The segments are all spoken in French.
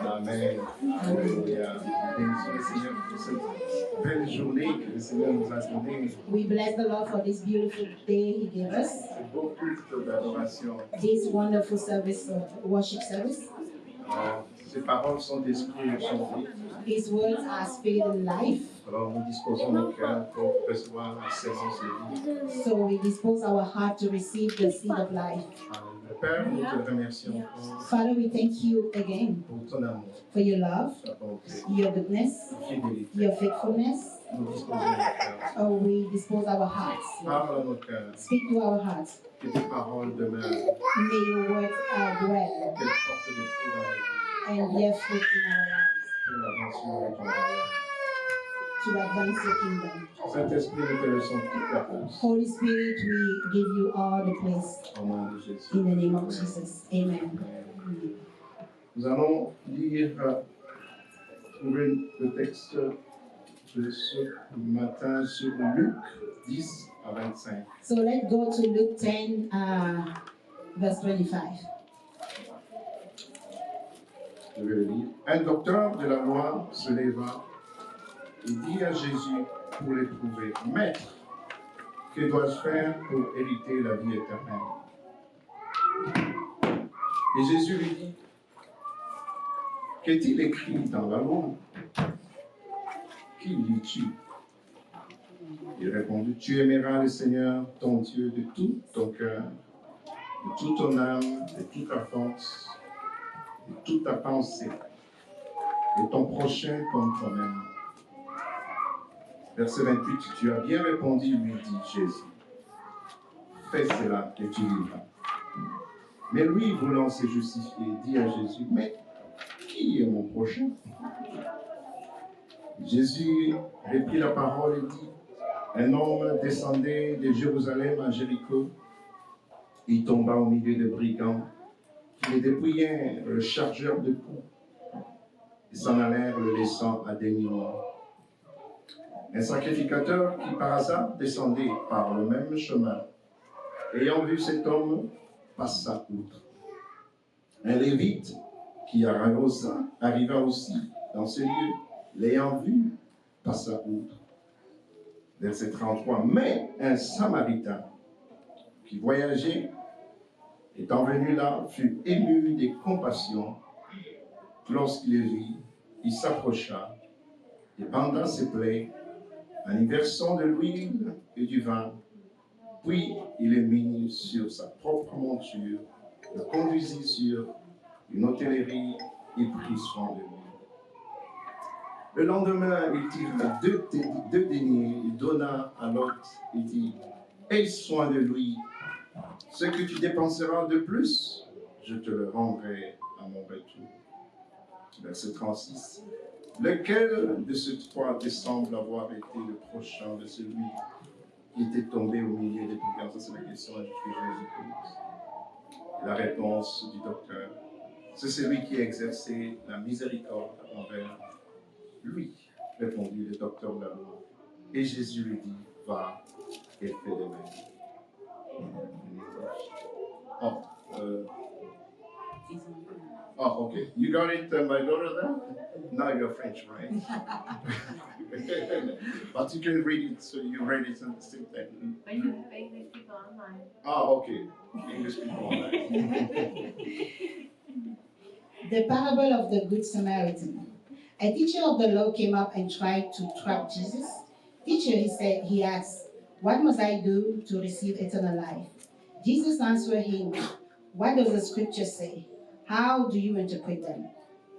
Amen. Alléluia. Bénissons le Seigneur pour cette belle journée que le Seigneur nous a donnée. We bless the Lord for this beautiful day He gave us. Ce beau culte d'adoration. This wonderful service, worship service. Ces paroles sont d'esprit et sont vives. His words are spirit and life. Alors nous disposons nos cœurs pour recevoir la séance de vie. So we dispose our heart to receive the seed of life. Père, nous te remercions Father, we thank you again pour ton amour, for your love, ta bonté, your goodness, ta fidélité. your faithfulness. Nous disposons nos cœurs. Oh, we dispose our hearts. Parle à nos cœurs. Speak to our hearts. Que tes paroles demeurent. May your words dwell Qu'elles portent des fruits dans la vie. and bear fruit in our lives Pour l'avancement de ton royaume. to advance your kingdom. Saint-Esprit, nous te laissons toute la place. Holy Spirit, we give you all the place Au nom de Jésus. in the name of Jesus. Amen. Nous allons lire, trouver le texte de ce matin sur Luc 10 à 25. So let's go to Luke 10, verse 25. Je vais le lire. Un docteur de la loi se leva et dit à Jésus pour l'éprouver, Maître, que dois-je faire pour hériter la vie éternelle? Et Jésus lui dit, qu'est-il écrit dans la loi? Qui lis-tu? Il répondit, tu aimeras le Seigneur, ton Dieu, de tout ton cœur, de toute ton âme, de toute ta force, de toute ta pensée, et ton prochain comme toi-même. Verset 28, tu as bien répondu, lui dit Jésus. Fais cela et tu vivras. Mais lui, voulant se justifier, dit à Jésus, mais qui est mon prochain? Jésus reprit la parole et dit, un homme descendait de Jérusalem à Jéricho. Il tomba au milieu de brigands qui le dépouillèrent le chargeur de coups et s'en allèrent le laissant à demi-mort. Un sacrificateur qui par hasard descendait par le même chemin, ayant vu cet homme, passa outre. Un lévite qui arriva aussi dans ce lieu, l'ayant vu, passa outre. Verset 33. Mais un Samaritain qui voyageait, étant venu là, fut ému de compassion. Lorsqu'il le vit, il s'approcha et banda ses plaies en y versant de l'huile et du vin. Puis il le mit sur sa propre monture, le conduisit sur une hôtellerie et prit soin de lui. Le lendemain, il tira deux deniers, il donna à l'autre et dit, aie soin de lui. Ce que tu dépenseras de plus, je te le rendrai à mon retour. Verset 36. Lequel de ces trois te semble avoir été le prochain de celui qui était tombé au milieu des brigands? Ça, c'est la question que Jésus pose. La réponse du docteur, c'est celui qui a exercé la miséricorde envers lui, répondit le docteur de la loi. Et Jésus lui dit, va et fais de même. Oh, okay. You got it, my daughter, there? Now you're French, right? But you can read it, so you read it and still take it. But you have English people online. Oh, okay. English people online. The parable of the Good Samaritan. A teacher of the law came up and tried to trap Jesus. Teacher, he asked, what must I do to receive eternal life? Jesus answered him, what does the scripture say? How do you interpret them?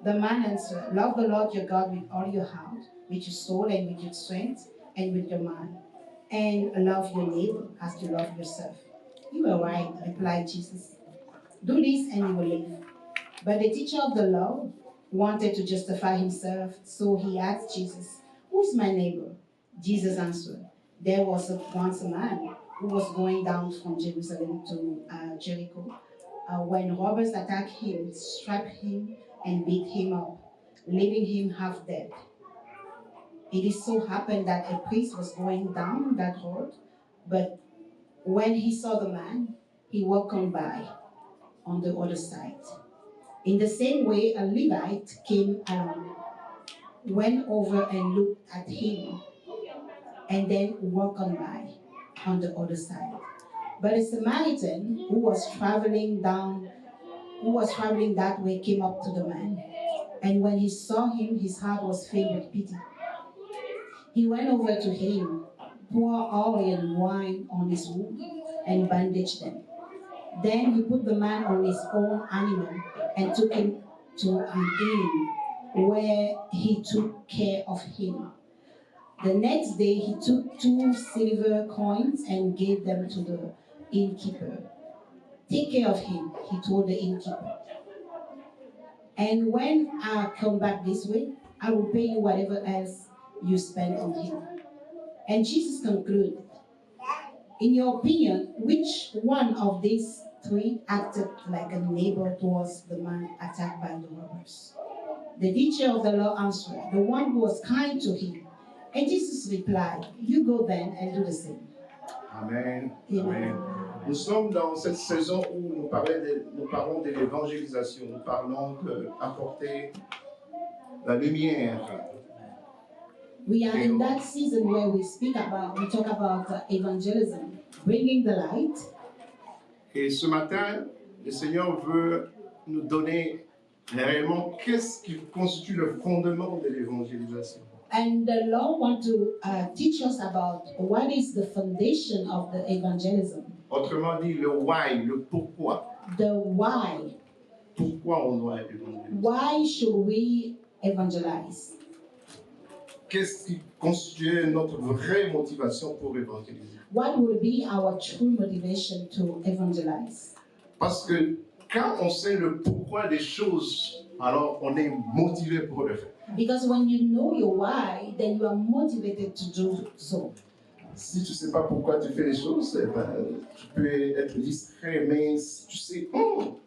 The man answered, love the Lord your God with all your heart, with your soul and with your strength and with your mind. And love your neighbor as you love yourself. You are right, replied Jesus. Do this and you will live. But the teacher of the law wanted to justify himself, so he asked Jesus, who is my neighbor? Jesus answered, there was once a man who was going down from Jerusalem to Jericho. When robbers attacked him, stripped him, and beat him up, leaving him half dead. it is so happened that a priest was going down that road, but when he saw the man, he walked on by on the other side. In the same way, a Levite came along, went over and looked at him, and then walked on by on the other side. But a Samaritan who was traveling that way came up to the man. And when he saw him, his heart was filled with pity. He went over to him, poured oil and wine on his wound, and bandaged them. Then he put the man on his own animal and took him to an inn where he took care of him. The next day he took 2 silver coins and gave them to the innkeeper. Take care of him, he told the innkeeper. And when I come back this way, I will pay you whatever else you spend on him. And Jesus concluded, in your opinion, which one of these 3 acted like a neighbor towards the man attacked by the robbers? The teacher of the law answered, the one who was kind to him. And Jesus replied, you go then and do the same. Amen. Amen. Amen. Nous sommes dans cette saison où nous parlons de l'évangélisation. Nous parlons d'apporter la lumière. We are in that season where we talk about evangelism, bringing the light. Et ce matin, le Seigneur veut nous donner réellement qu'est-ce qui constitue le fondement de l'évangélisation. And the Lord wants to teach us about what is the foundation of the evangelism. Autrement dit, le why, le pourquoi. The why. Pourquoi on doit évangéliser? Why should we evangelize? Qu'est-ce qui constitue notre vraie motivation pour évangéliser? What will be our true motivation to evangelize? Parce que quand on sait le pourquoi des choses, alors on est motivé pour le faire. Because when you know your why, then you are motivated to do so. Si tu ne sais pas pourquoi tu fais les choses, eh ben, tu peux être distrait, mais si tu sais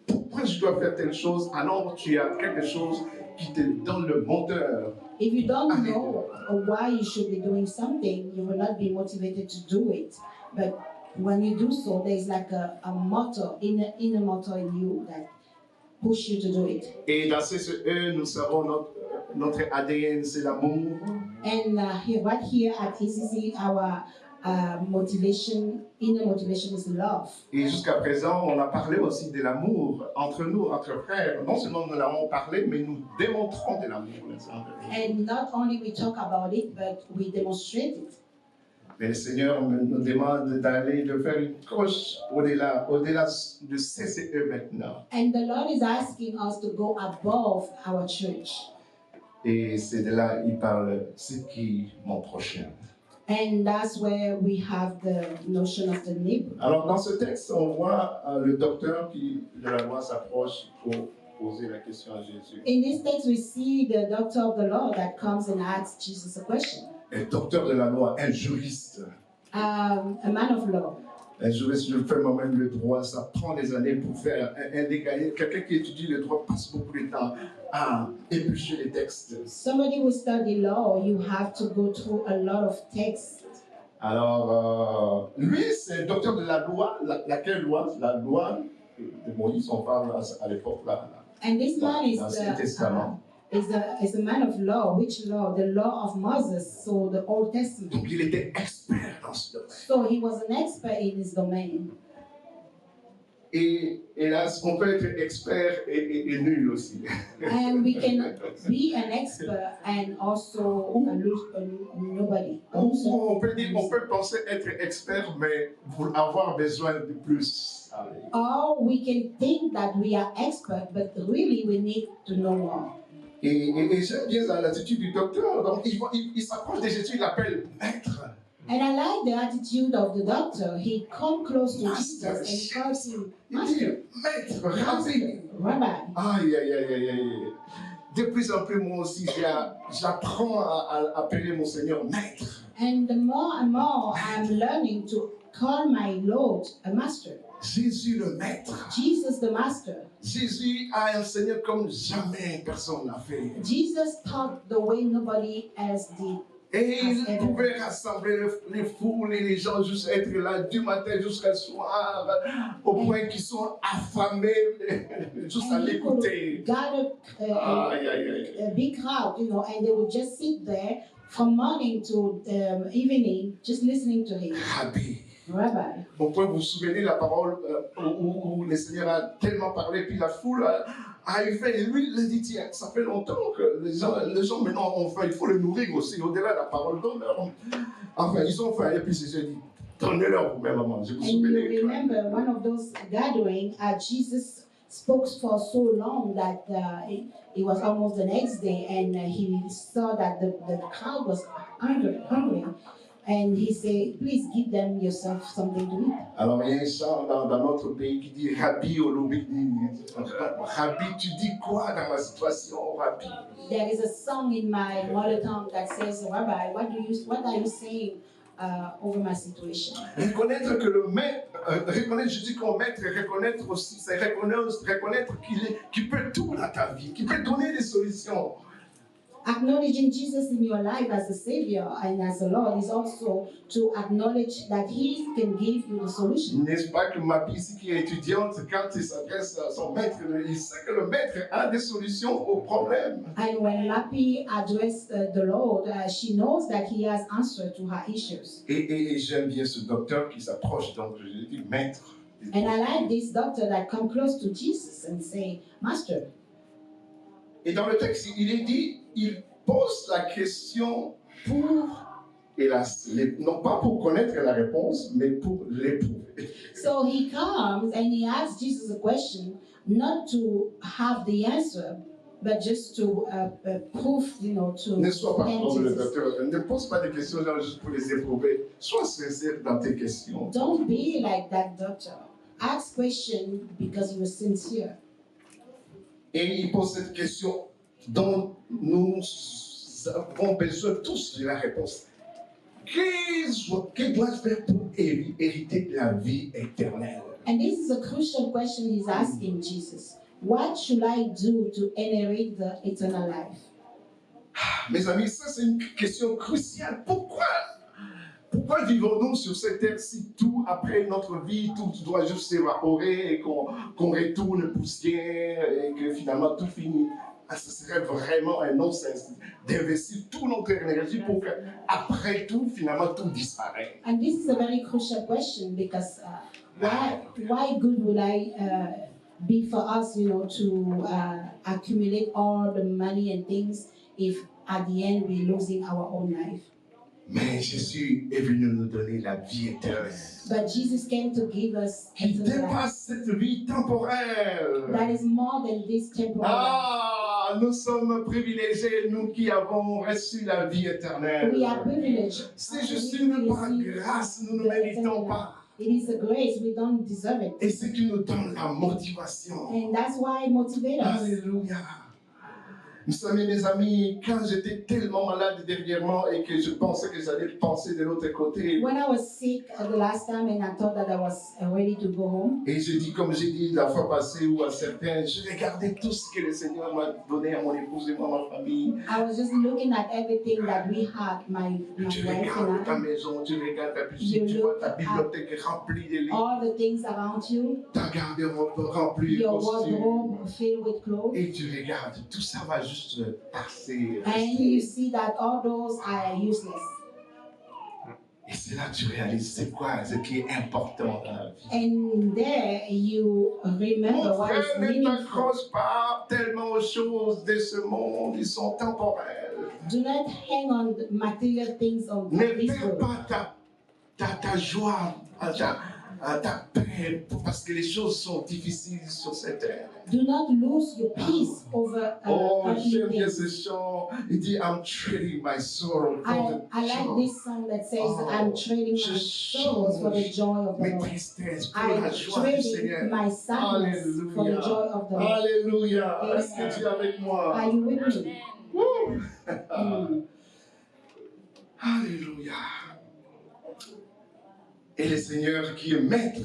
pourquoi je dois faire telle chose, alors tu as quelque chose qui te donne le moteur. If you don't know why you should be doing something, you will not be motivated to do it. But when you do so, there is like a motor, inner motor in you that push you to do it. Et dans CCE, nous savons notre ADN, c'est l'amour. And right here at ECC, our motivation, inner motivation is love. Et jusqu'à présent, on a parlé aussi de l'amour entre nous, entre frères. Non seulement nous l'avons parlé, mais nous démontrons de l'amour les uns envers les autres. And not only we talk about it, but we demonstrate it. Mais le Seigneur nous demande de faire une coche au-delà de CCE maintenant. And the Lord is asking us to go above our church. Et c'est de là il parle, c'est qui mon prochain. And that's where we have the notion of the neighbor. Alors dans ce texte, on voit le docteur de la loi s'approche pour poser la question à Jésus. In this text, we see the doctor of the law that comes and asks Jesus a question. Un docteur de la loi, un juriste. A man of law. Un juriste, je fais moi-même le droit, ça prend des années pour faire un décaillé. Quelqu'un qui étudie le droit passe beaucoup de temps à éplucher les textes. Somebody who study law, you have to go through a lot of texts. Alors, lui, c'est un docteur de la loi. Laquelle loi? La loi de Moïse, on parle à l'époque là. And this man is l'Ancien Testament. is a man of law. Which law? The law of Moses, so the Old Testament. Donc, il était expert dans ce domaine. So he was an expert in his domain. Et hélas, on peut être expert et nul aussi. And we can be an expert and also a nobody. On peut penser être expert, mais avoir besoin de plus. Or we can think that we are expert, but really we need to know more. Et j'aime bien l'attitude du docteur. Donc, il s'approche des études, il l'appelle maître. And I like the attitude of the doctor. He come close to Jesus and calls him Il dit, Master, maître, rabbi. Rabbi. Aïe, aïe, aïe, aïe, aïe. De plus en plus, moi aussi, j'apprends à appeler mon Seigneur maître. And more I'm learning to call my Lord a master. Jésus le maître. Jesus the master. Jésus a enseigné comme jamais personne n'a fait. Jesus taught the way nobody else did Et il as ever. pouvait rassembler les foules et les gens juste être là du matin jusqu'à soir, au point qu'ils sont affamés juste à And he l'écouter. could gather Aïe, aïe, aïe. a big crowd, and they would just sit there from morning to evening, just listening to him. Rabbi. Rabbi. Au point, vous vous souvenez la parole où le Seigneur a tellement parlé, puis la foule a eu faim. Et lui, il a dit, tiens, ça fait longtemps que les gens maintenant ont faim, il faut les nourrir aussi, au-delà de la parole d'honneur. Enfin, ils ont faim, et puis Jésus a dit, donnez-leur vous-même à manger. Vous vous And you souvenez? remember one of those gatherings, Jesus spoke for so long that it was almost the next day, and he saw that the crowd was hungry. And he said, please give them yourself something to eat. Alors, il y a un chant dans notre pays qui dit, Rabbi, Rabbi, tu dis quoi dans ma situation, Rabbi? There is a song in my mother tongue that says, Rabbi, what are you saying over my situation? Reconnaître que le maître, reconnaître Jésus comme maître, et reconnaître aussi, c'est reconnaître qu'il peut tout dans ta vie, qu'il peut donner des solutions. Acknowledging Jesus in your life as a Savior and as a Lord is also to acknowledge that He can give you the solution. N'est-ce pas que Mappy, ici qui est étudiante, quand il s'adresse à son maître, il sait que le maître a des solutions aux problèmes. And when Mappy addressed the Lord, she knows that He has answer to her issues. Et j'aime bien ce docteur qui s'approche, donc je dis maître. And I like this doctor that come close to Jesus and say, Master. Et dans le texte, il est dit, il pose la question pour, non pas pour connaître la réponse, mais pour l'éprouver. So he comes and he asks Jesus a question, not to have the answer, but just to prove, to Ne sois pas test comme le Jesus. docteur, ne pose pas des questions genre juste pour les éprouver. Sois sincère dans tes questions. Don't be like that doctor. Ask questions because you are sincere. Et il pose cette question dont nous avons besoin tous de la réponse. Que dois-je faire pour hériter la vie éternelle? And this is a crucial question he's asking Jesus. What should I do to inherit the eternal life? Mes amis, ça c'est une question cruciale. Pourquoi vivons-nous sur cette terre si tout, après notre vie, tout doit juste s'évaporer et qu'on retourne poussière et que finalement tout finit? Ce serait vraiment un non-sens d'investir toute notre énergie pour qu'après tout, finalement, tout disparaisse. And this is a very crucial question because why good would I be for us, to accumulate all the money and things if at the end we're losing our own life? Mais Jésus est venu nous donner la vie éternelle. But Jesus came to give us Qui eternal life. dépasse cette vie temporelle. That is more than this temporal life. Nous sommes privilégiés, nous qui avons reçu la vie éternelle. We are privileged. C'est juste une par grâce, nous ne méritons pas. It is a grace, we don't deserve it. Et c'est qui nous donne la motivation. And that's why it motivates us. Alléluia. Vous savez, mes amis, quand j'étais tellement malade dernièrement et que je pensais que j'allais penser de l'autre côté, When I was sick the last time and I thought that I was ready to go home, et je dis, comme j'ai dit la fois passée ou à certains, je regardais tout ce que le Seigneur m'a donné à mon épouse et moi, ma famille. I was just looking at everything that we had, my Tu wife regardes ta and maison, tu regardes ta piscine, tu vois ta bibliothèque remplie de I, livres, all the things around you, ta garde-robe remplie de your costumes. wardrobe filled with clothes, Et tu regardes, tout ça va juste passer. and you see that all those are useless. Et c'est là que tu réalises c'est quoi ce qui est important dans la vie. And there you remember Mon what frère, is ne meaningful. t'accroche pas tellement aux choses de ce monde, ils sont temporels. Do not hang on the material things of Ne this perds world. pas ta joie, ta paix, parce que les choses sont difficiles sur cette terre. Do not lose your peace over Oh, earthly j'aime bien things. ce chant. Il dit, I'm trading my sorrow for I the like joy. this song that says, Oh, I'm trading my je sorrows for the joy of the mes Lord. tristesses pour la I'm joie du trading Seigneur. my sadness for the joy of the Lord. Alléluia. Amen. Est-ce que tu es avec moi? Are you with me? Woo. Mm. Alléluia. Et le Seigneur qui est maître,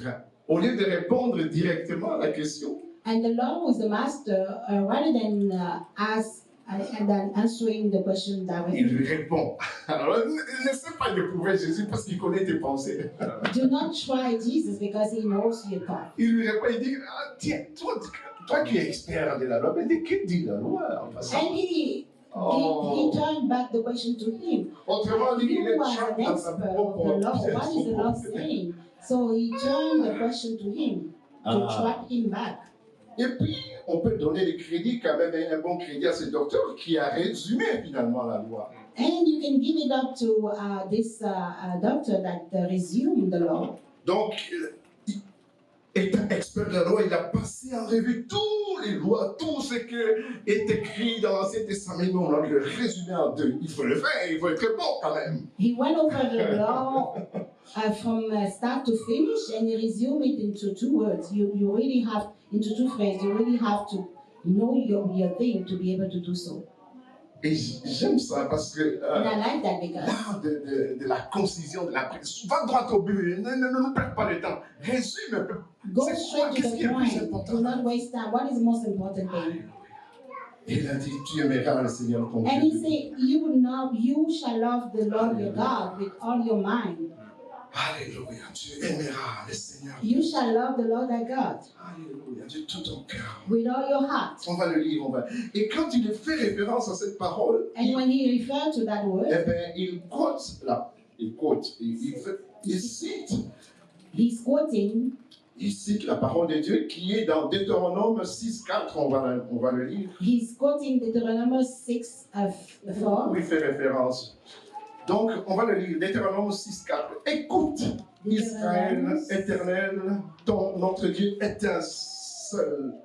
au lieu de répondre directement à la question, And the Lord was the master, rather than ask and then answering the question Il directly. lui répond. Alors, ne laissez pas d'éprouver Jésus parce qu'il connaît tes pensées. Do not try Jesus because he knows your thought. Il lui répond, il dit, ah, tiens, toi qui es expert de la loi, mais que dit la loi en passant? And he turned back the question to him. Autrement dit, il You est are champ an dans sa expert of the law. propre What is the law saying? So he turned the question to him to trap him back. Et puis, on peut donner des crédits, quand même, un bon crédit à ce docteur qui a résumé finalement la loi. And you can give it up to this doctor that resumed the law. Donc, étant expert de la loi, il a passé en revue toutes les lois, tout ce qui est écrit dans l'Ancien Testament. On a le résumé en deux. Il faut le faire, il faut être bon quand même. He went over the law from start to finish and he resumed it into 2 words. You really have, into 2 phrases, you really have to know your thing to be able to do so. Et j'aime ça parce que And I like that because l'art de la concision, de la prise. Va droit au but, ne nous perds pas le temps. Résume un peu. go C'est quoi, straight to qu'est-ce qui est the le plus point. important? Do not waste time. What is the most important thing? Et il a dit, tu aimeras le Seigneur ton And he Dieu. said, you shall love the Lord your God with all your mind. Alléluia, tu aimeras le Seigneur. You shall love the Lord thy God Alléluia, de tout ton cœur. with all your heart. On va le lire, Et quand il fait référence à cette parole, And when he referred to that word, eh bien, il cite he's quoting la parole de Dieu qui est dans Deutéronome 6.4, on va le lire. He's quoting Deuteronomy 6 4. Où il fait référence. Donc, on va le lire, Deutéronome 6.4. Écoute, Israël éternel, notre Dieu est un seul,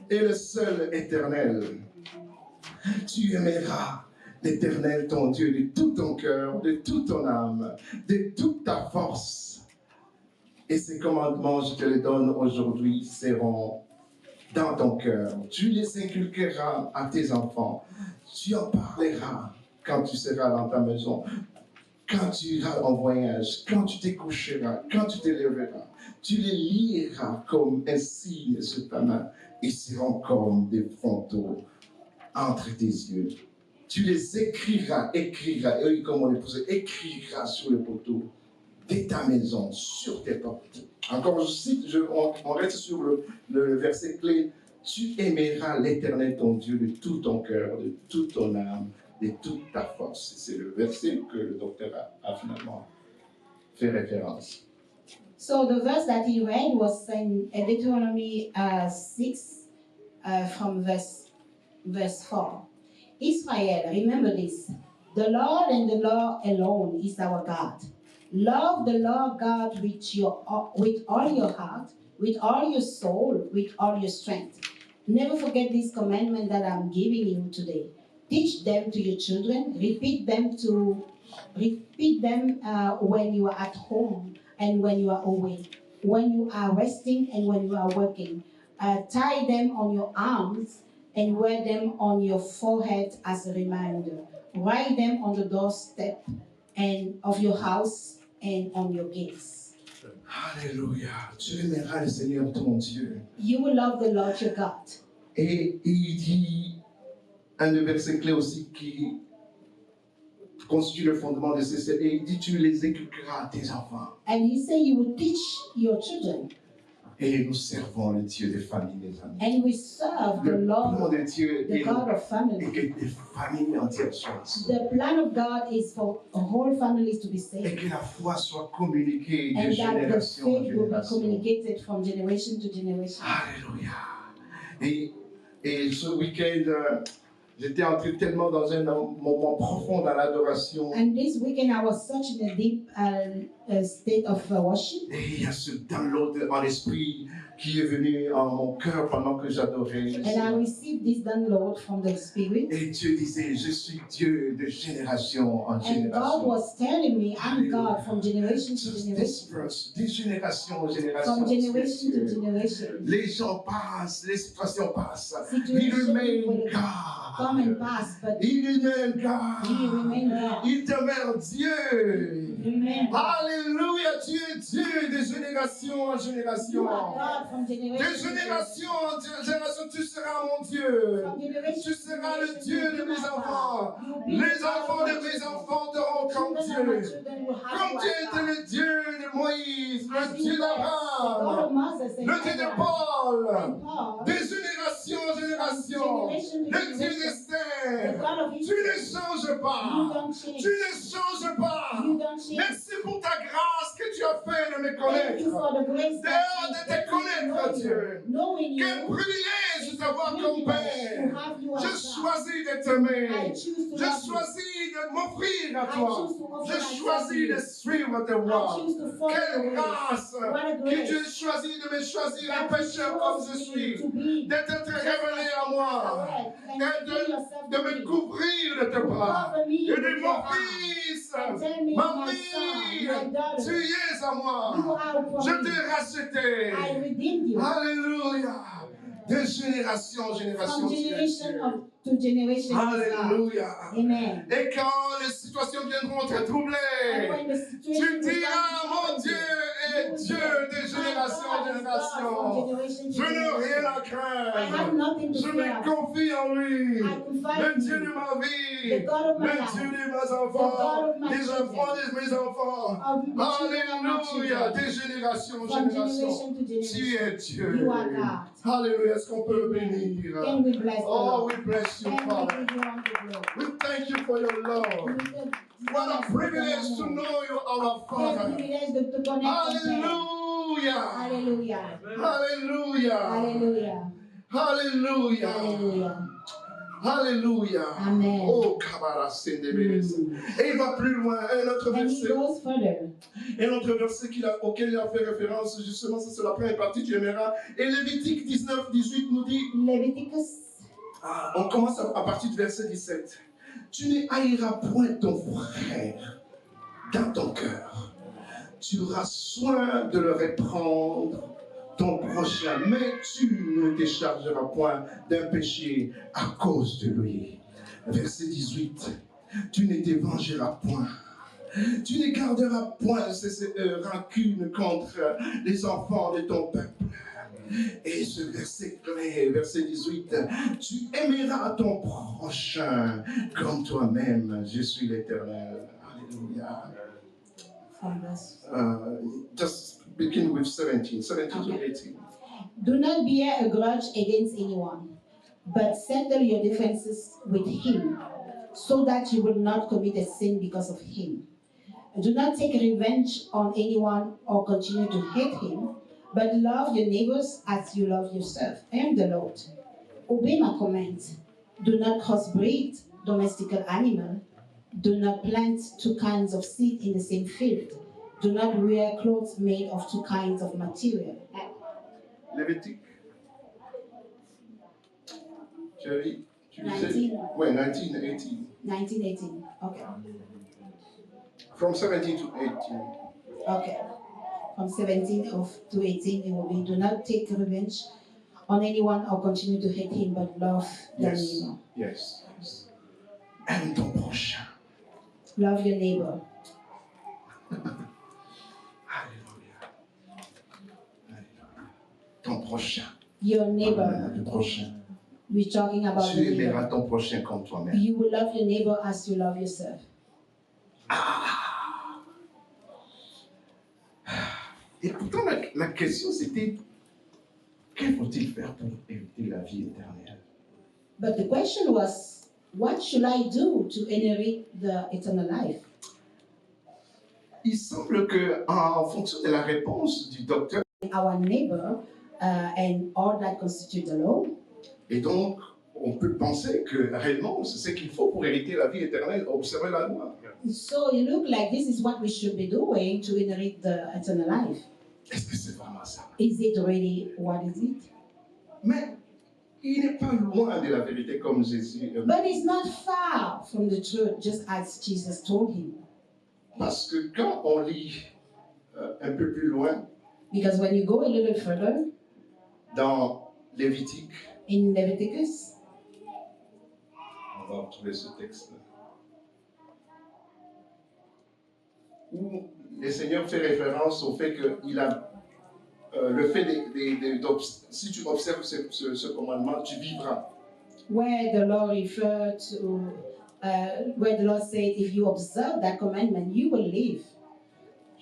et le seul éternel. Tu aimeras l'Éternel, ton Dieu, de tout ton cœur, de toute ton âme, de toute ta force. Et ces commandements, je te les donne aujourd'hui, seront dans ton cœur. Tu les inculqueras à tes enfants. Tu en parleras quand tu seras dans ta maison, quand tu iras en voyage, quand tu te coucheras, quand tu te lèveras. Tu les liras comme un signe sur ta main. Ils seront comme des frontaux entre tes yeux. Tu les écriras, et comme on les posait, écriras sur le poteau de ta maison, sur tes portes. Encore, je cite, on reste sur le verset clé. Tu aimeras l'Éternel ton Dieu de tout ton cœur, de toute ton âme, de toute ta force. C'est le verset que le docteur a finalement fait référence. So the verse that he read was in Deuteronomy 6 from verse 4. Israel, remember this. The Lord and the Lord alone is our God. Love the Lord God with all your heart, with all your soul, with all your strength. Never forget this commandment that I'm giving you today. Teach them to your children. Repeat them when you are at home and when you are away, when you are resting and when you are working. Tie them on your arms and wear them on your forehead as a reminder. Write them on the doorstep and of your house and on your gates. Alléluia. Tu aimeras le Seigneur ton Dieu. You will love the Lord your God. Et il dit un des versets clés aussi qui constitue le fondement de ces. Et il dit tu les inculqueras à tes enfants. And he said you will teach your children. Et nous servons le Dieu des familles, mes amis. And we serve the Le plan Lord, de Dieu the God of est family. que des familles entières soient sauvées. The plan of God is for whole families to be Et saved. que la foi soit communiquée de And that the génération en faith will be génération. communicated from generation to generation. Alléluia. Et ce week-end, j'étais entré tellement dans un moment profond dans l'adoration. And this weekend I was such in a deep state of worship. Et il y a ce download en esprit qui est venu en mon cœur pendant que j'adorais. And I received this download from the Spirit. Et Dieu disait, je suis Dieu de génération en And God génération. was telling me, I'm God from generation to Just generation. this verse, de génération en génération. From generation to generation. Les gens passent, les situations passent. He Situation remains will God. come and pass, but Il remain God. He remains God. Il demeure Dieu. Remain God. Alléluia, tu es Dieu de génération en génération. You are God from De generation to génération en génération, tu seras mon Dieu. From generation Tu to seras le generation, Dieu de you mes are enfants. God. You will be Les the God enfants of de my mes children. enfants seront comme Children of my Dieu. children will have Comme you tu as étais God. le Dieu de Moïse, As le you Dieu were the God d'Abraham, of Moses and le Dieu de Abraham Paul, and Paul, de génération en génération, generation to le Dieu generation, d'Esther. the God of Tu ne Israel. changes You pas. don't change. Tu ne changes pas. You don't change. Merci pour ta grâce que tu as fait de me Thank you connaître. for the grace that Dehors you de te that we connaître, know Dieu. you. Knowing Quel you, privilège de it's t'avoir a comme privilege Père. to have you Je as God. choisis de t'aimer. I choose to Je love you. choisis de m'offrir à I toi. choose to offer Je myself to choisis you. de suivre tes I voies. choose to follow Quelle your ways. grâce What a que grace. Dieu choisit de me choisir, un That you pécheur comme chose je me suis, to be d'être révélé à moi, correct and et give yourself de to me me. couvrir de tes bras, Cover me et de with your mon arms. fils, And tell me, ma my fille, son, my daughter, tu es à you moi. are for Je me. t'ai racheté. I redeemed you. Alléluia. De génération en génération, From tu es generation Dieu. to generation. Alléluia. Amen. Et quand les situations viendront te And troubler, when the situation tu will diras, come to mon Dieu you est will Dieu say, de "My génération en God is God from génération. generation to Je n'ai rien à generation. I have craindre. nothing to Je me fear. confie en lui. I confide Le in Dieu you. de ma vie. The God of my Le life. Dieu de mes The enfants. God of my Des children. enfants de mes enfants. Of the children of my Alléluia. children. De génération en From génération. generation to Tu generation. es Dieu. You are God. Alléluia. Est-ce qu'on peut le Amen. bénir? Can we bless the Oh, Lord? we bless you, Can we Father. give you all the glory? We thank you for your love. What a privilege to know you, our Quel Father. privilège de te connaître, ton Père. Hallelujah. Alléluia. Hallelujah. Alléluia. Hallelujah. Alléluia. Hallelujah. Amen. Oh, Kabara Sendebeleza. Et il va plus loin. Un autre And he verset. goes further. Un autre verset auquel il a fait référence, justement, ça c'est la première partie, tu aimeras. Et Lévitique 19, 18 nous dit, Leviticus. on commence à partir du verset 17. Tu ne haïras point ton frère dans ton cœur. Tu auras soin de le reprendre ton prochain, mais tu ne te chargeras point d'un péché à cause de lui. Verset 18. Tu ne te vengeras point. Tu ne garderas point ces rancunes contre les enfants de ton peuple. Et ce verset clé, verset 18, tu aimeras ton prochain comme toi-même. Je suis l'Éternel. Alléluia. Just begin with 17 to 18. Do not bear a grudge against anyone, but settle your differences with him, so that you will not commit a sin because of him. Do not take revenge on anyone or continue to hate him, but love your neighbors as you love yourself. I am the Lord. Obey my commands. Do not crossbreed domestical animal. Do not plant two kinds of seed in the same field. Do not wear clothes made of two kinds of material. Lévitique. Tu disais? 19. Ouais, 19, 18. 1918. Okay. From 17 to 18. Okay. From 17 to 18, it will be, do not take revenge on anyone or continue to hate him, but love your neighbor. Yes. Aime ton prochain. Love your neighbor. Alléluia. Ton prochain. Your neighbor. Le prochain. We're talking about Tu the aimeras neighbor. ton prochain comme toi-même. You will love your neighbor as you love yourself. Et pourtant, la question c'était, que faut-il faire pour éviter la vie éternelle? But the question was, what should I do to inherit the eternal life? Il semble que, en fonction de la réponse du docteur, Our neighbor and all that constitute the law. et donc, on peut penser que réellement, c'est ce qu'il faut pour hériter la vie éternelle, observer la loi. So it looks like this is what we should be doing to inherit the eternal life. Est-ce que c'est vraiment ça? Is it really what is it? Mais il n'est pas loin de la vérité comme Jésus. But it's not far from the truth, just as Jesus told him. Parce que quand on lit un peu plus loin Because when you go a little further dans Lévitique, in Leviticus, On va retrouver ce texte. Où le Seigneur fait référence au fait qu'il a le fait si tu observes ce commandement, tu vivras. Where the Lord referred to, where the Lord said, if you observe that commandment, you will live.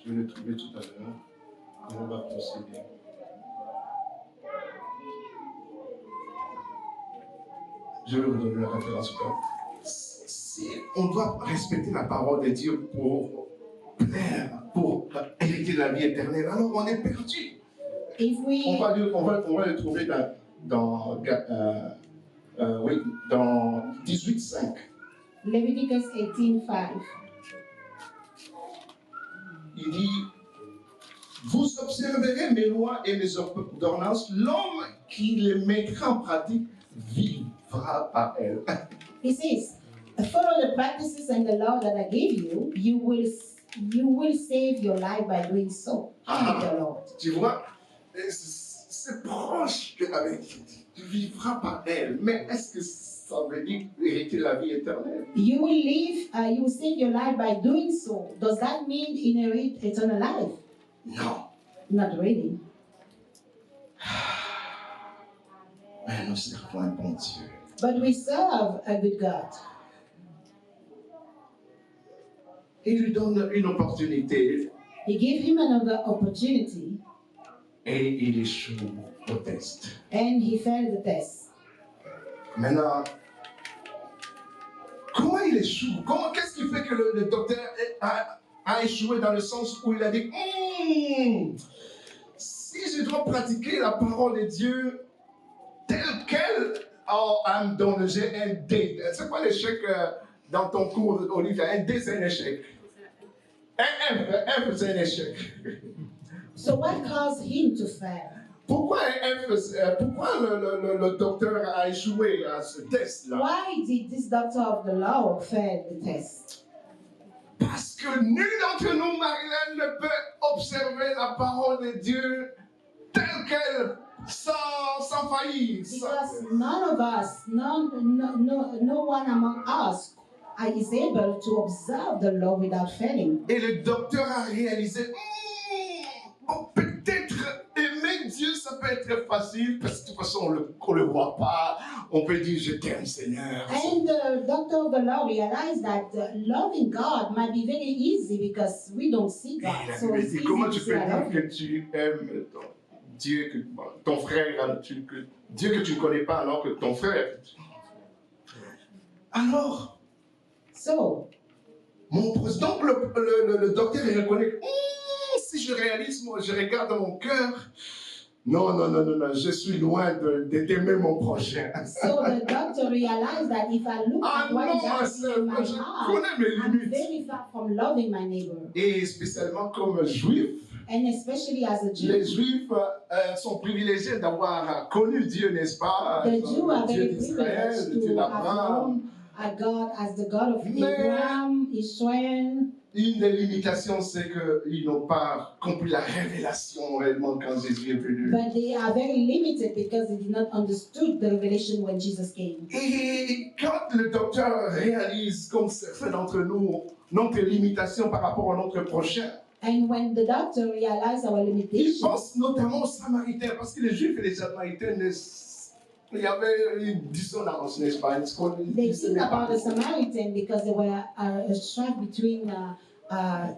Je vais le trouver tout à l'heure. Et on va procéder. Je vais vous donner la référence. Si on doit respecter la parole de Dieu pour plaire, pour hériter la vie éternelle, alors on est perdu. On va le trouver dans 18:5. Leviticus 18:5. Il dit, vous observerez mes lois et mes ordonnances, l'homme qui les mettra en pratique vivra par elles. He says, follow the practices and the law that I give you, you will save your life by doing so. The Lord. Tu vois, c'est proche avec tu vivras par elle, mais est-ce que ça veut dire hériter la vie éternelle? You will live, you will save your life by doing so. Does that mean inherit eternal life? Non. Not really. Mais nous servons un bon Dieu. But we serve a good God. Il lui donne une opportunité. He gave him another opportunity. Et il échoue au test. And he failed the test. Maintenant, comment il échoue? Qu'est-ce qui fait que le docteur a échoué dans le sens où il a dit si je dois pratiquer la parole de Dieu telle qu'elle, donc j'ai un D. C'est quoi l'échec dans ton cours, Olivia? Un D, c'est un échec. Un F, c'est un échec. So what caused him to fail? Pourquoi le docteur a échoué à ce test-là? Why did this doctor of the law fail the test? Parce que nul d'entre nous, Marilyn, ne peut observer la parole de Dieu telle qu'elle, sans faillir. Because none of us, no one among us is able to observe the law without failing. Et le docteur a réalisé, peut-être aimer Dieu, ça peut être facile, parce que de toute façon, on ne le voit pas. On peut dire, je t'aime, Seigneur. And the doctor of the law realized that loving God might be very easy because we don't see God. So it's easy comment to tu say peux I dire love que you. tu aimes Dieu, ton frère, Dieu que tu ne connais pas alors que ton frère. Alors, So, donc le docteur il reconnaît, si je réalise, moi, je regarde dans mon cœur, non, je suis loin de t'aimer mon prochain. so the doctor realized that if I look at what is happening in my je heart, connais mes I'm limites. very far from loving my neighbor. Et spécialement comme juif, And especially as a Jew. les Juifs sont privilégiés d'avoir connu Dieu, n'est-ce pas? The Jews are Dieu very d'Israël, privileged le Dieu to have d'Abraham. known a God as the God of Mais- Abraham, Israel. Une des limitations, c'est qu'ils n'ont pas compris la révélation réellement quand Jésus est venu. But they are very limited because they did not understood the revelation when Jesus came. Et quand le docteur réalise, comme certains d'entre nous, notre limitation par rapport à notre prochain, And when the doctor realized our il limitation, pense notamment aux Samaritains, parce que les Juifs et les Samaritains, il y avait une dissonance, n'est-ce pas? they think about the Samaritan because there were a strife between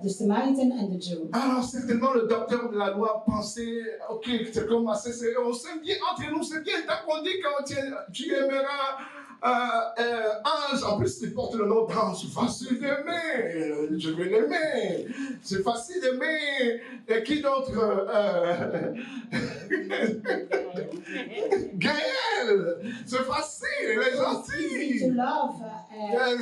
the Samaritan and the Jew. Alors certainement le docteur de la loi pensait, ok, c'est comme assez, on s'aime bien entre nous, c'est bien, tant qu'on dit que tu aimeras Ange, en plus il porte le nom d'Ange, c'est facile d'aimer, je vais l'aimer, c'est facile d'aimer, et qui d'autre? Gaël, c'est facile, elle est To gentille. love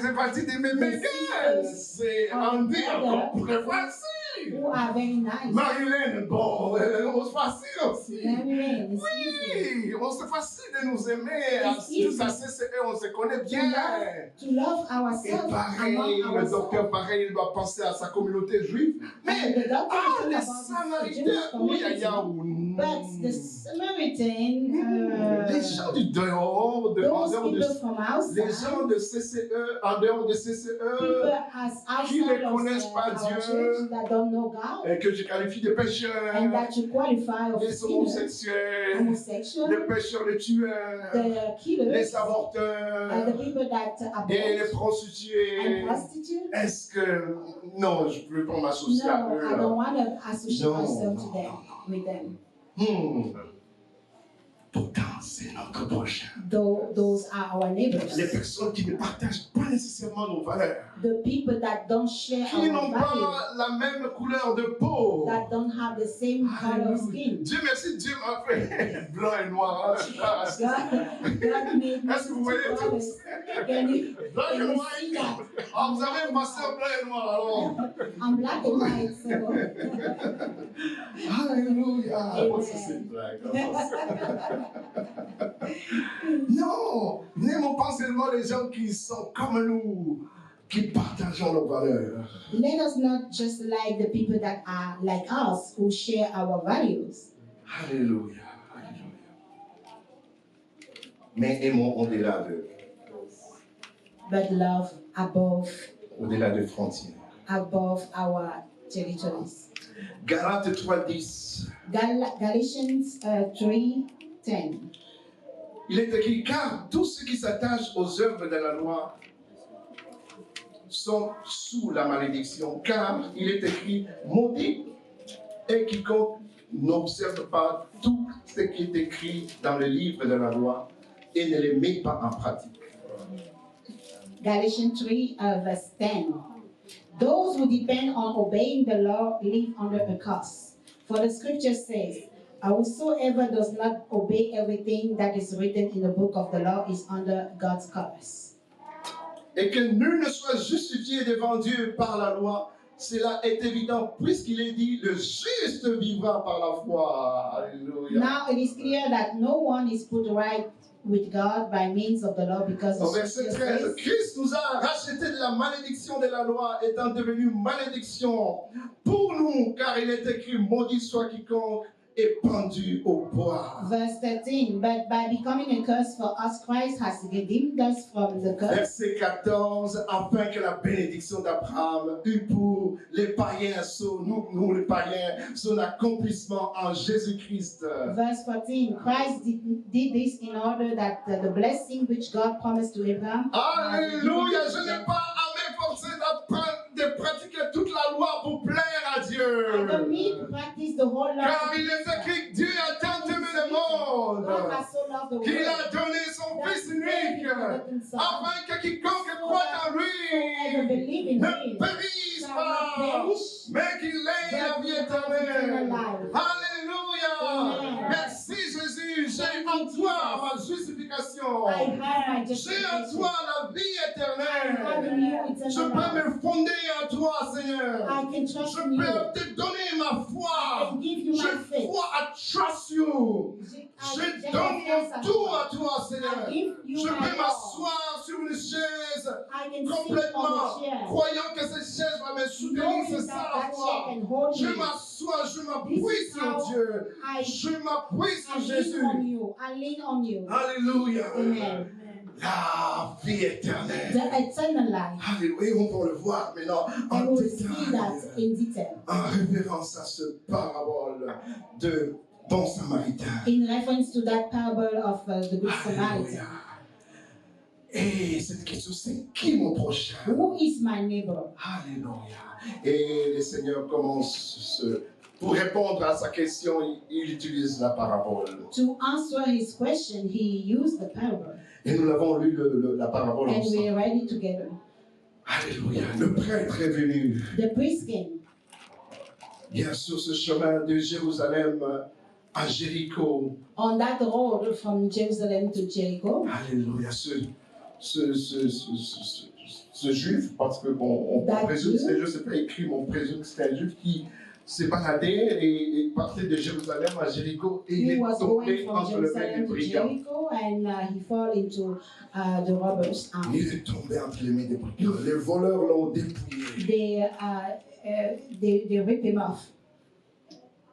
C'est facile d'aimer Miguel, c'est Andy, encore plus facile. who are very nice. Marilyn, bon, on se facile aussi. Marilyn, it's easy. Oui, on se facile de nous aimer. It's Tous à easy. CCE, on se connaît bien. To love Et ourselves pareil, among le ourselves. docteur, pareil, il doit penser à sa communauté juive. Mais, And the doctor ah, talked les about the Jewish Samaritains, oui, community. But the Samaritan, les gens du dehors, en those dehors de, people from les outside, gens de CCE, en dehors de CCE, people as qui outside ne of connaissent pas our Dieu, church that don't know God, et que je qualifie de pécheurs, and that you qualify of les sinners, homosexuels, les homosexual, pécheurs, les tueurs, the killers, les avorteurs the people that et les abort prostituées. and prostitutes. Est-ce que... Non, je ne veux pas m'associer à No, eux. I don't want to associate No, myself no, to them, with them. Pourtant, c'est notre prochain. Though those are our neighbors. Les personnes qui ne partagent pas nécessairement nos valeurs, The people that don't share qui our n'ont values, pas la même couleur de peau. that don't have the same color of skin. Dieu merci, Dieu m'a fait blanc et noir. God made me Est-ce que vous voyez two tout colors. Can you, Blanc can et you noir. see that? Ah, vous avez un pasteur blanc et noir alors. I'm black and white, so Alléluia. Amen. Ça, c'est une blague. Non, n'aimons pas seulement les gens qui sont comme nous, qui partageons nos valeurs. let us not just like the people that are like us, who share our values, Alléluia. Alléluia. Mais aimons au-delà but love au-delà des frontières. above our territories. Galates 3:10. Galatians 3:10. Il est écrit, car tous ceux qui s'attachent aux œuvres de la loi sont sous la malédiction, car il est écrit, maudit est quiconque n'observe pas tout ce qui est écrit dans le livre de la loi et ne le met pas en pratique. Galatians 3, verse 10. Those who depend on obeying the law live under a curse. For the scripture says, whosoever does not obey everything that is written in the book of the law is under God's curse. Et que nul ne soit justifié devant Dieu par la loi, cela est évident, puisqu'il est dit, le juste vivra par la foi. Alléluia. Now it is clear that no one is put right with God by means of the law, because Au the verset scripture 13, says, Christ nous a rachetés de la malédiction de la loi, étant devenu malédiction pour nous, car il est écrit, maudit soit quiconque est pendu au bois. verse 13, but by becoming a curse for us, Christ has redeemed us from the curse. Verset 14, afin que la bénédiction d'Abraham eût pour les païens, nous les païens, son accomplissement en Jésus-Christ. Verse 14, Christ did this in order that the blessing which God promised to Abraham. Alléluia, je n'ai pas à m'efforcer de pratiquer toute la loi pour plaire à I Dieu. don't need to practice the whole law. Car il est écrit que Dieu a tant aimé le monde God has so loved the qu'il world a donné son that Fils he gave unique his begotten Son, afin que quiconque croit en whoever lui believe in ne him périsse shall not pas, perish, mais qu'il ait la vie éternelle. Alléluia. Amen. Merci Jésus, j'ai en toi ma justification. I have my J'ai en justification. toi la vie I have éternelle. in you Je eternal peux life. me fonder en toi, Seigneur. I can trust Je in you. peux te donner ma I foi. can give you my Je faith. crois à trust you. Je donne mon tout à toi, Seigneur. I give you Je my peux all. m'asseoir sur une chaise I can sit complètement, on the chair. croyant que cette chaise va me soutenir. Knowing C'est that ça la that chair foi. can hold Je me. m'assois, je This m'appuie is sur how Dieu. I Je m'appuie sur lean on Jésus. you. I lean on you. Alléluia. Amen. La vie éternelle. The eternal life. Alléluia. Et on va le voir maintenant en And we'll see that détail. in detail. En référence à ce parabole de bon samaritain. In reference to that parable of the Good Alléluia. Samaritan. Et cette question, c'est qui mon prochain? Who is my neighbor? Alléluia. Et le Seigneur commence pour répondre à sa question, il utilise la parabole. To answer his question, he used the parable. Et nous l'avons lu la parabole And we ensemble. read it together. Alléluia. Le prêtre est venu. The priest came. Bien sur ce chemin de Jérusalem à Jéricho. On that road from Jerusalem to Jericho, Alléluia. ce juif, parce qu'on présume que c'est un juif, c'est pas écrit, mais on présume que c'est un juif qui s'est baladé et partait de Jérusalem à Jéricho et il He est was tombé going from entre les mains des Jerusalem to brigands. Jericho and he fell into the robbers' arms. Il est tombé entre les mains des brigands. Les voleurs l'ont dépouillé, They ripped him off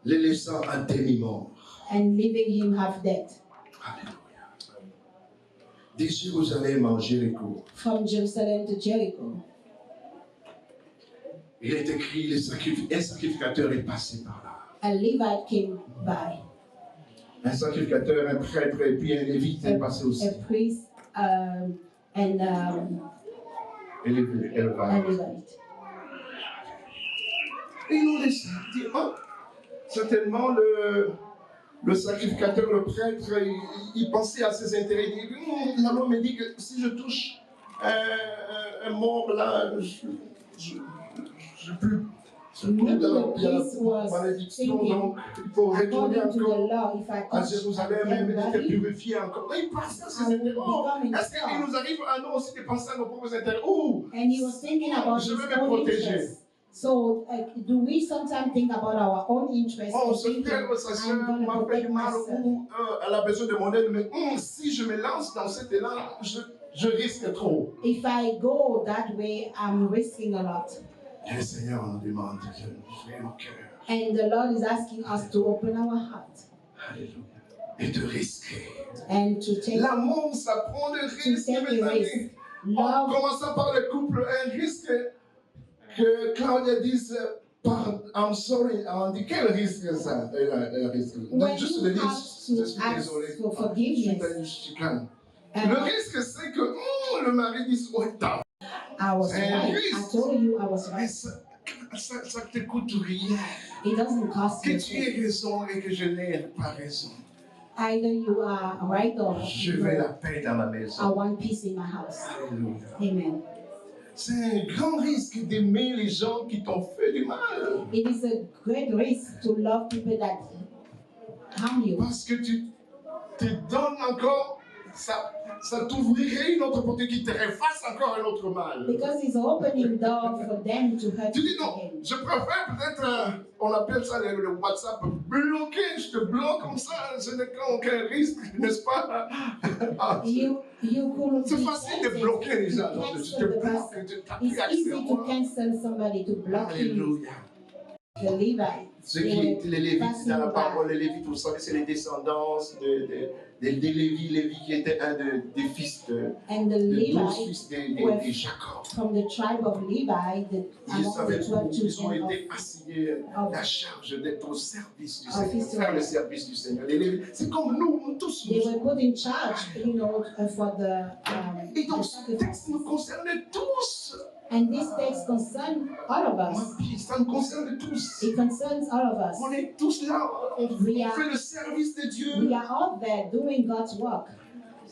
les laissant à demi-mort. and leaving him half dead. Alléluia. De Jérusalem à Jéricho. From Jerusalem to Jericho. Il est écrit, un sacrificateur est passé par là. A Levite came by. Un sacrificateur, un prêtre et puis un lévite est passé aussi. A priest and Et le a Levite. Et ils ont laissé dire, oh, certainement le sacrificateur, le prêtre, il pensait à ses intérêts. Il dit, la loi me dit que si je touche un mort là, je plus. Maybe the Il y a priest was la malédiction, thinking, donc il faut retourner according to the encore law, if I à touch Jérusalem, a même dead il était body, purifié encore. Là, il pensait à ses I will intérêts. Oh, become est-ce qu'il installed. nous arrive à nous aussi de penser à nos propres intérêts? Oh, And he was thinking about je his vais me own protéger. interests. So, do we sometimes think about our own interests? Oh, and ce thinking, frère ou sa soeur I'm going to m'a fait protect mal myself. ou elle a besoin de mon aide, mais si je me lance dans cet élan, je risque trop. If I go that way, I'm risking a lot. Et le Seigneur nous demande d'ouvrir nos cœurs. And the Lord is asking us to open our heart Alléluia. Et de risquer. and to take L'amour, ça prend des risques, take mes a amis. risk. En Love, commençant par le couple, un risque que Claudia dise, I'm sorry, on dit quel risque ça? Un risque. when Juste you de dire, have je to suis ask désolé. for Je suis forgiveness. une chicane. Le risque, c'est que le mari dise, oh, t'as. I was And right. I risk. told you I was Mais right. ça te coûte rien. It doesn't cost Que you. tu aies raison et que je n'ai pas raison. Either you are right or Je veux la paix dans ma I maison. want peace in my house. Alléluia. Amen. C'est un grand risque d'aimer les gens qui t'ont fait du mal. It is a great risk to love people that harm you. Parce que tu te donnes encore, ça t'ouvrirait une autre porte qui te refasse encore un autre mal. Because it's opening door for them to hurt Tu dis you non, again. je préfère peut-être, on appelle ça le WhatsApp, bloquer, je te bloque comme ça, je n'ai aucun risque, n'est-ce pas? You could C'est be facile de tempted bloquer les to gens, donc je te cancel the bloque, person. tu n'as plus It's accès easy à to moi. cancel somebody, to block him. Alléluia. The Levites. Ceux qui étaient les Lévites dans la parole, les Lévites, vous savez, c'est les descendants des Lévi qui était un des fils And the de 12 Levites fils de Jacob. from the tribe of Levi, Ils among savaient the 12 tout, ils ont children été assignés of la charge d'être au service du of Seigneur, Israel. faire le service du Seigneur. Les Lévites, c'est comme nous tous. They were put in charge, for the Et donc, ce texte sacrifices. nous concerne tous. And this text concerns all of us. Ça nous concerne tous. It concerns all of us. On est tous là, on fait le service de Dieu. We are out there doing God's work.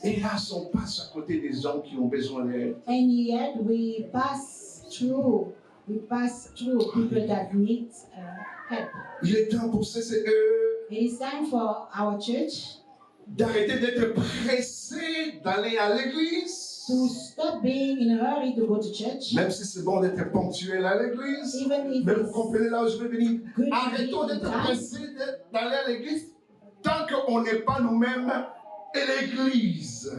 Et là, on passe à côté des gens qui ont besoin d'aide. And yet we pass through people that need help. Il est temps pour CCE It is time for our church d'arrêter d'être pressé d'aller à l'église. to stop being in a hurry to go to church, Même si c'est bon d'être ponctuel à l'église. even if Mais vous it's comprenez là où je veux venir. good to Arrêtons be in d'être time. pressé d'aller à l'église tant qu'on n'est pas nous-mêmes et l'église.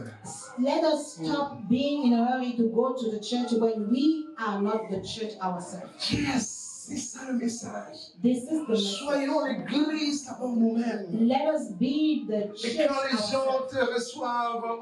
Let us stop being in a hurry to go to the church when we are not the church ourselves. Yes, c'est ça le message. This is the message. Soyons l'église d'abord nous-mêmes. Let us be the Et church quand les ourselves. gens te reçoivent